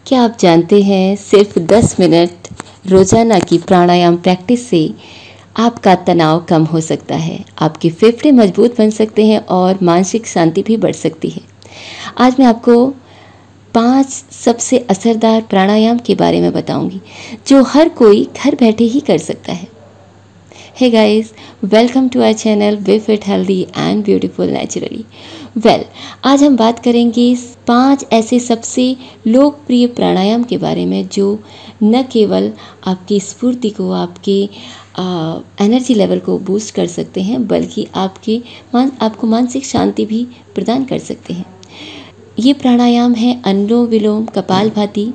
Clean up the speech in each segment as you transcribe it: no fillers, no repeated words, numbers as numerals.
क्या आप जानते हैं सिर्फ 10 मिनट रोजाना की प्राणायाम प्रैक्टिस से आपका तनाव कम हो सकता है, आपके फेफड़े मजबूत बन सकते हैं और मानसिक शांति भी बढ़ सकती है। आज मैं आपको 5 सबसे असरदार प्राणायाम के बारे में बताऊंगी जो हर कोई घर बैठे ही कर सकता है। Hey guys, welcome to our channel We Fit Healthy and Beautiful Naturally. आज हम बात करेंगे 5 ऐसे सबसे लोकप्रिय प्राणायाम के बारे में जो न केवल आपकी स्फूर्ति को, आपके एनर्जी लेवल को बूस्ट कर सकते हैं, बल्कि आपको मानसिक शांति भी प्रदान कर सकते हैं। ये प्राणायाम है अनुलोम विलोम, कपालभाति,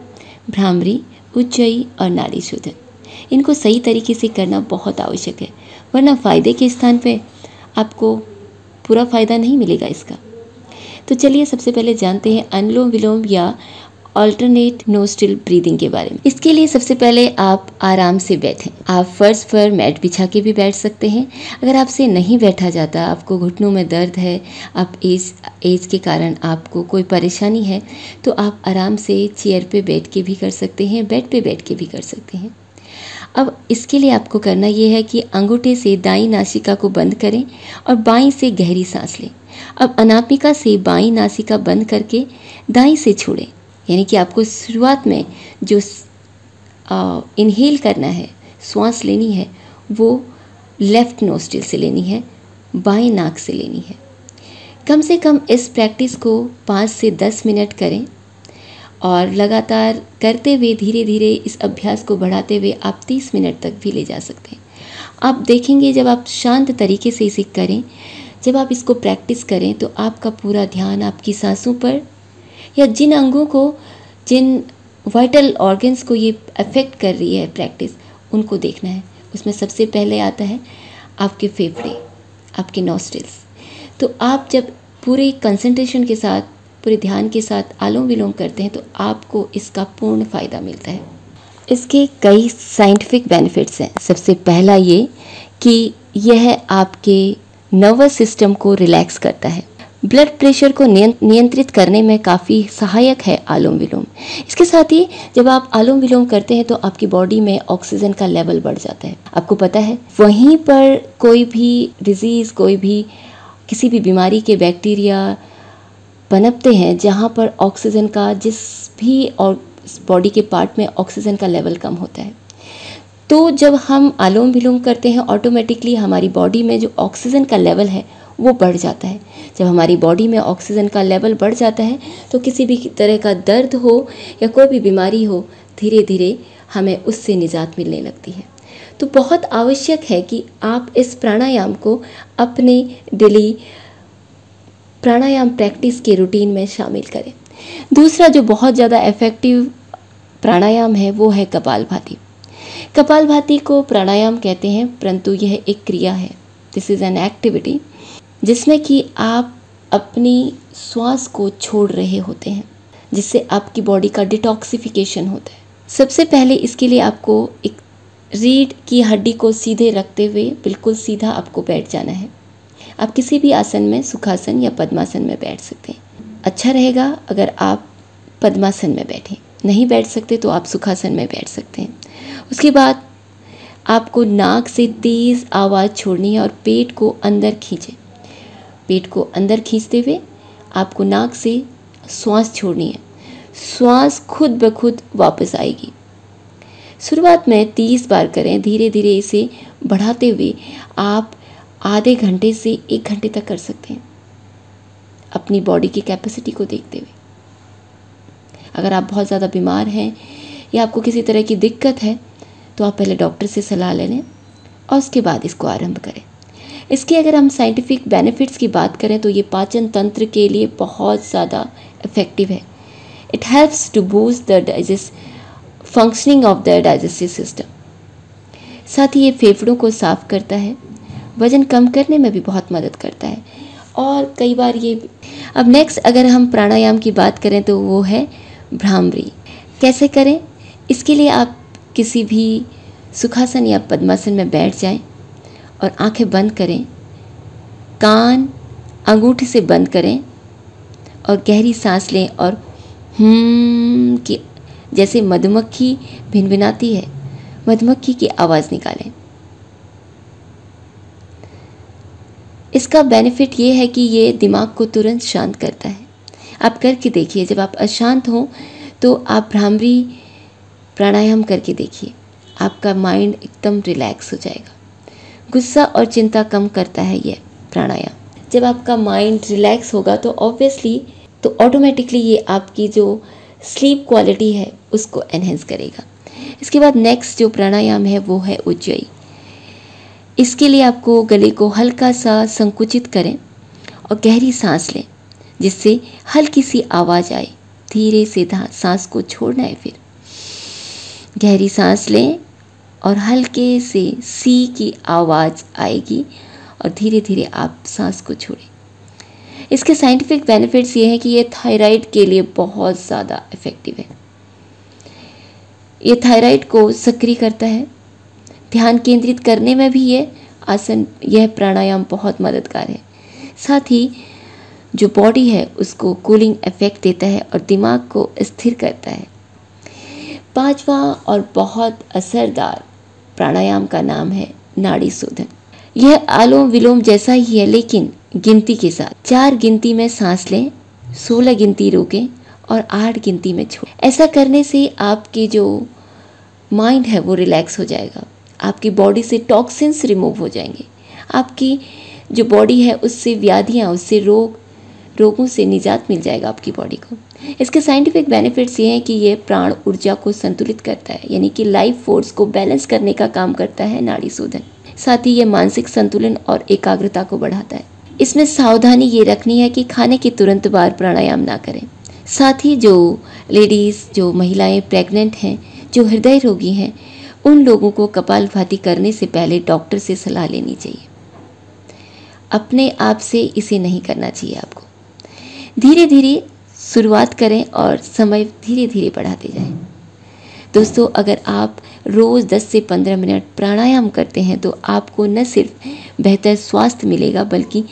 भ्रामरी, उज्जयी और नाड़ी शोधन। इनको सही तरीके से करना बहुत आवश्यक है, वरना फ़ायदे के स्थान पे आपको पूरा फ़ायदा नहीं मिलेगा इसका। तो चलिए सबसे पहले जानते हैं अनुलोम विलोम या अल्टरनेट नोस्ट्रिल ब्रीदिंग के बारे में। इसके लिए सबसे पहले आप आराम से बैठें। आप फर्श पर मैट बिछा के भी बैठ सकते हैं। अगर आपसे नहीं बैठा जाता, आपको घुटनों में दर्द है, आप एज के कारण आपको कोई परेशानी है, तो आप आराम से चेयर पे बैठ के भी कर सकते हैं, बेड पे बैठ के भी कर सकते हैं। अब इसके लिए आपको करना ये है कि अंगूठे से दाईं नासिका को बंद करें और बाईं से गहरी सांस लें। अब अनामिका से बाईं नासिका बंद करके दाईं से छोड़ें। यानी कि आपको शुरुआत में जो इनहेल करना है, श्वास लेनी है, वो लेफ़्ट नोस्ट्रिल से लेनी है, बाएं नाक से लेनी है। कम से कम इस प्रैक्टिस को 5 से 10 मिनट करें और लगातार करते हुए धीरे धीरे इस अभ्यास को बढ़ाते हुए आप 30 मिनट तक भी ले जा सकते हैं। आप देखेंगे जब आप शांत तरीके से इसे करें, जब आप इसको प्रैक्टिस करें, तो आपका पूरा ध्यान आपकी सांसों पर या जिन अंगों को, जिन वाइटल ऑर्गन्स को ये अफेक्ट कर रही है प्रैक्टिस, उनको देखना है। उसमें सबसे पहले आता है आपके फेफड़े, आपके नॉस्ट्रिल्स। तो आप जब पूरे कंसंट्रेशन के साथ, पूरे ध्यान के साथ अनुलोम विलोम करते हैं तो आपको इसका पूर्ण फ़ायदा मिलता है। इसके कई साइंटिफिक बेनिफिट्स हैं। सबसे पहला ये कि यह आपके नर्वस सिस्टम को रिलैक्स करता है। ब्लड प्रेशर को नियंत्रित करने में काफ़ी सहायक है अनुलोम विलोम। इसके साथ ही जब आप अनुलोम विलोम करते हैं तो आपकी बॉडी में ऑक्सीजन का लेवल बढ़ जाता है। आपको पता है, वहीं पर कोई भी डिजीज़, कोई भी किसी भी बीमारी के बैक्टीरिया पनपते हैं जहाँ पर ऑक्सीजन का, जिस भी और बॉडी के पार्ट में ऑक्सीजन का लेवल कम होता है। तो जब हम अनुलोम विलोम करते हैं, ऑटोमेटिकली हमारी बॉडी में जो ऑक्सीजन का लेवल है वो बढ़ जाता है। जब हमारी बॉडी में ऑक्सीजन का लेवल बढ़ जाता है तो किसी भी तरह का दर्द हो या कोई भी बीमारी हो, धीरे धीरे हमें उससे निजात मिलने लगती है। तो बहुत आवश्यक है कि आप इस प्राणायाम को अपने डेली प्राणायाम प्रैक्टिस के रूटीन में शामिल करें। दूसरा जो बहुत ज़्यादा इफ़ेक्टिव प्राणायाम है वो है कपालभाति। कपालभाति को प्राणायाम कहते हैं, परंतु यह एक क्रिया है। दिस इज़ एन एक्टिविटी जिसमें कि आप अपनी श्वास को छोड़ रहे होते हैं, जिससे आपकी बॉडी का डिटॉक्सिफिकेशन होता है। सबसे पहले इसके लिए आपको एक रीढ़ की हड्डी को सीधे रखते हुए बिल्कुल सीधा आपको बैठ जाना है। आप किसी भी आसन में, सुखासन या पद्मासन में बैठ सकते हैं। अच्छा रहेगा अगर आप पद्मासन में बैठें। नहीं बैठ सकते तो आप सुखासन में बैठ सकते हैं। उसके बाद आपको नाक से तेज़ आवाज़ छोड़नी है और पेट को अंदर खींचें। पेट को अंदर खींचते हुए आपको नाक से श्वास छोड़नी है। श्वास खुद ब खुद वापस आएगी। शुरुआत में 30 बार करें, धीरे धीरे इसे बढ़ाते हुए आप आधे घंटे से 1 घंटे तक कर सकते हैं, अपनी बॉडी की कैपेसिटी को देखते हुए। अगर आप बहुत ज़्यादा बीमार हैं या आपको किसी तरह की दिक्कत है तो आप पहले डॉक्टर से सलाह ले लें और उसके बाद इसको आरंभ करें। इसके अगर हम साइंटिफिक बेनिफिट्स की बात करें तो ये पाचन तंत्र के लिए बहुत ज़्यादा इफ़ेक्टिव है। It helps to boost the functioning of the digestive system. साथ ही ये फेफड़ों को साफ करता है, वज़न कम करने में भी बहुत मदद करता है और कई बार ये। अब नेक्स्ट अगर हम प्राणायाम की बात करें तो वो है भ्रामरी। कैसे करें? इसके लिए आप किसी भी सुखासन या पद्मासन में बैठ जाएं और आंखें बंद करें, कान अंगूठे से बंद करें और गहरी सांस लें और की जैसे मधुमक्खी भिनभिनाती है, मधुमक्खी की आवाज़ निकालें। इसका बेनिफिट ये है कि ये दिमाग को तुरंत शांत करता है। आप करके देखिए, जब आप अशांत हों तो आप भ्रामरी प्राणायाम करके देखिए, आपका माइंड एकदम रिलैक्स हो जाएगा। गुस्सा और चिंता कम करता है ये प्राणायाम। जब आपका माइंड रिलैक्स होगा तो ऑटोमेटिकली ये आपकी जो स्लीप क्वालिटी है उसको एनहेंस करेगा। इसके बाद नेक्स्ट जो प्राणायाम है वो है उज्जयी। इसके लिए आपको गले को हल्का सा संकुचित करें और गहरी सांस लें, जिससे हल्की सी आवाज़ आए। धीरे से सांस को छोड़ना है, फिर गहरी सांस लें और हल्के से सी की आवाज़ आएगी और धीरे धीरे आप सांस को छोड़ें। इसके साइंटिफिक बेनिफिट्स ये हैं कि ये थायराइड के लिए बहुत ज़्यादा इफ़ेक्टिव है। ये थायराइड को सक्रिय करता है। ध्यान केंद्रित करने में भी यह प्राणायाम बहुत मददगार है। साथ ही जो बॉडी है उसको कूलिंग इफेक्ट देता है और दिमाग को स्थिर करता है। पांचवा और बहुत असरदार प्राणायाम का नाम है नाड़ी शोधन। यह आलोम विलोम जैसा ही है, लेकिन गिनती के साथ। 4 गिनती में सांस लें, 16 गिनती रोकें और 8 गिनती में छोड़ें। ऐसा करने से आपकी जो माइंड है वो रिलैक्स हो जाएगा। आपकी बॉडी से टॉक्सिन्स रिमूव हो जाएंगे। आपकी जो बॉडी है उससे व्याधियाँ, उससे रोगों से निजात मिल जाएगा आपकी बॉडी को। इसके साइंटिफिक बेनिफिट्स ये हैं कि ये प्राण ऊर्जा को संतुलित करता है, यानी कि लाइफ फोर्स को बैलेंस करने का काम करता है नाड़ी शोधन। साथ ही ये मानसिक संतुलन और एकाग्रता को बढ़ाता है। इसमें सावधानी ये रखनी है कि खाने के तुरंत बाद प्राणायाम ना करें। साथ ही जो लेडीज़, जो महिलाएं प्रेग्नेंट हैं, जो हृदय रोगी हैं, उन लोगों को कपालभाति करने से पहले डॉक्टर से सलाह लेनी चाहिए। अपने आप से इसे नहीं करना चाहिए आपको। धीरे धीरे शुरुआत करें और समय धीरे धीरे बढ़ाते जाएं। दोस्तों, अगर आप रोज़ 10 से 15 मिनट प्राणायाम करते हैं तो आपको न सिर्फ बेहतर स्वास्थ्य मिलेगा बल्कि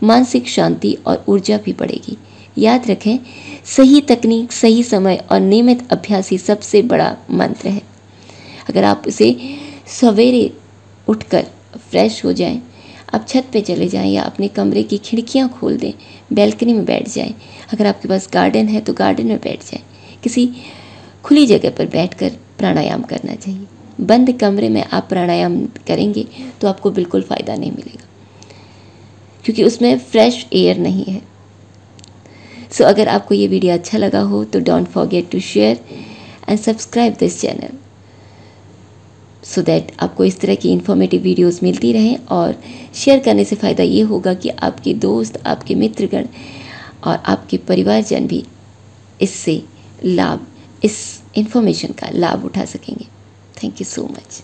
मानसिक शांति और ऊर्जा भी बढ़ेगी। याद रखें, सही तकनीक, सही समय और नियमित अभ्यास ही सबसे बड़ा मंत्र है। अगर आप इसे सवेरे उठकर फ्रेश हो जाएं, आप छत पे चले जाएं या अपने कमरे की खिड़कियां खोल दें, बैल्कनी में बैठ जाएं। अगर आपके पास गार्डन है तो गार्डन में बैठ जाएं। किसी खुली जगह पर बैठकर प्राणायाम करना चाहिए। बंद कमरे में आप प्राणायाम करेंगे तो आपको बिल्कुल फ़ायदा नहीं मिलेगा, क्योंकि उसमें फ्रेश एयर नहीं है। सो अगर आपको ये वीडियो अच्छा लगा हो तो don't forget to share and subscribe this channel, so that आपको इस तरह की इन्फॉर्मेटिव वीडियोस मिलती रहें। और शेयर करने से फ़ायदा ये होगा कि आपके दोस्त, आपके मित्रगण और आपके परिवारजन भी इस इन्फॉर्मेशन का लाभ उठा सकेंगे। Thank you so much.